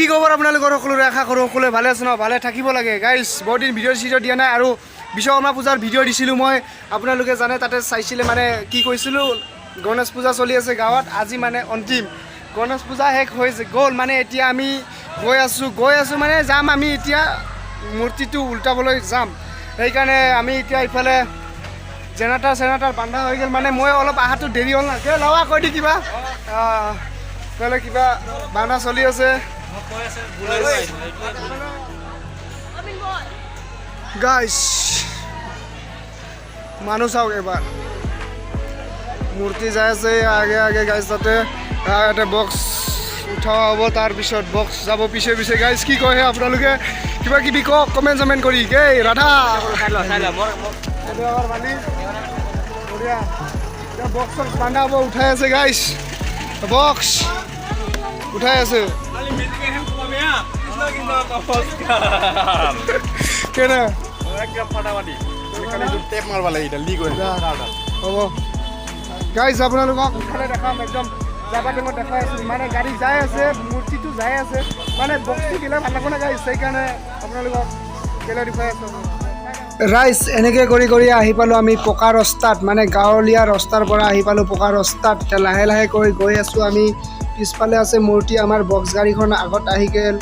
খবৰ আপোনালোকৰ সকলোৰে আশা কৰোঁ সকলোৱে ভালে আছে ন ভালে থাকিব লাগে গাইজ বহুত দিন ভিডিঅ' দিয়া নাই আৰু বিশ্বকৰ্মা পূজাৰ ভিডিঅ' দিছিলোঁ মই আপোনালোকে জানে তাতে চাইছিলে মানে কি কৈছিলোঁ গণেশ পূজা চলি আছে গাঁৱত আজি মানে অন্তিম গণেশ পূজা শেষ হৈ গ'ল মানে এতিয়া আমি গৈ আছোঁ মানে যাম আমি এতিয়া মূৰ্তিটো উল্টাবলৈ যাম সেইকাৰণে আমি এতিয়া ইফালে জেনেৰেটাৰ বান্ধা হৈ গ'ল মানে মই অলপ আহাটো দেৰি হ'ল না কিয় লাৱা কৈ দি কিবা ইফালে কিবা বান্ধা চলি আছে গাইজ মানুহ চাওক এবাৰ মূৰ্তি যাই আছে আগে গাইজ তাতে এটা বক্স উঠোৱা হ'ব তাৰপিছত বক্স যাব পিছে গাইজ কি কয় আপোনালোকে কিবা কিবি কওক কমেণ্ট চমেণ্ট কৰি এই ৰাধা বক্স বান্ধা হ'ব উঠাই আছে গাইজ বক্স উঠাই আছে কেনে হ'ব গাইজ আপোনালোকক ইফালে দেখাম একদম যাবা টাইমত দেখাই আছোঁ মানে গাড়ী যাই আছে মূৰ্তিটো যাই আছে মানে বক্সটো দিলে ভাল লাগিব না গাইজ সেইকাৰণে আপোনালোকক কেলে দেখুৱাই আছোঁ ৰাইজ এনেকৈ কৰি আহি পালোঁ আমি পকা ৰাস্তাত মানে গাঁৱলীয়া ৰাস্তাৰ পৰা আহি পালোঁ পকা ৰাস্তাত এতিয়া লাহে গৈ আছোঁ আমি পিছফালে আছে মূৰ্তি আমাৰ বক্স গাড়ীখন আগত আহি গ'ল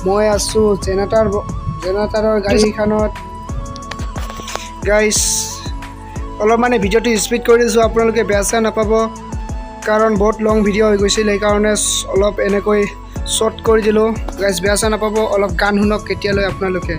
মই আছোঁ জেনেৰেটাৰৰ গাড়ীখনত গাইজ অলপ মানে ভিডিঅ'টো স্পীড কৰি দিছোঁ আপোনালোকে বেয়া চেয়া নাপাব কাৰণ বহুত লং ভিডিঅ' হৈ গৈছিল সেইকাৰণে অলপ এনেকৈ শ্বৰ্ট কৰি দিলোঁ গাইজ বেয়া চেয়া নাপাব অলপ গান শুনক কেতিয়ালৈ আপোনালোকে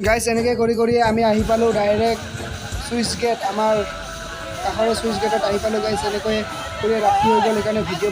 গাইজ এনেকৈ কৰি আমি আহি পালোঁ ডাইৰেক্ট চুইচ গেট আমাৰ কাষৰে চুইচ গেটত আহি পালোঁ গাইজ এনেকৈ কৰি ৰাতি হৈ গ'ল সেইকাৰণে ভিডিঅ'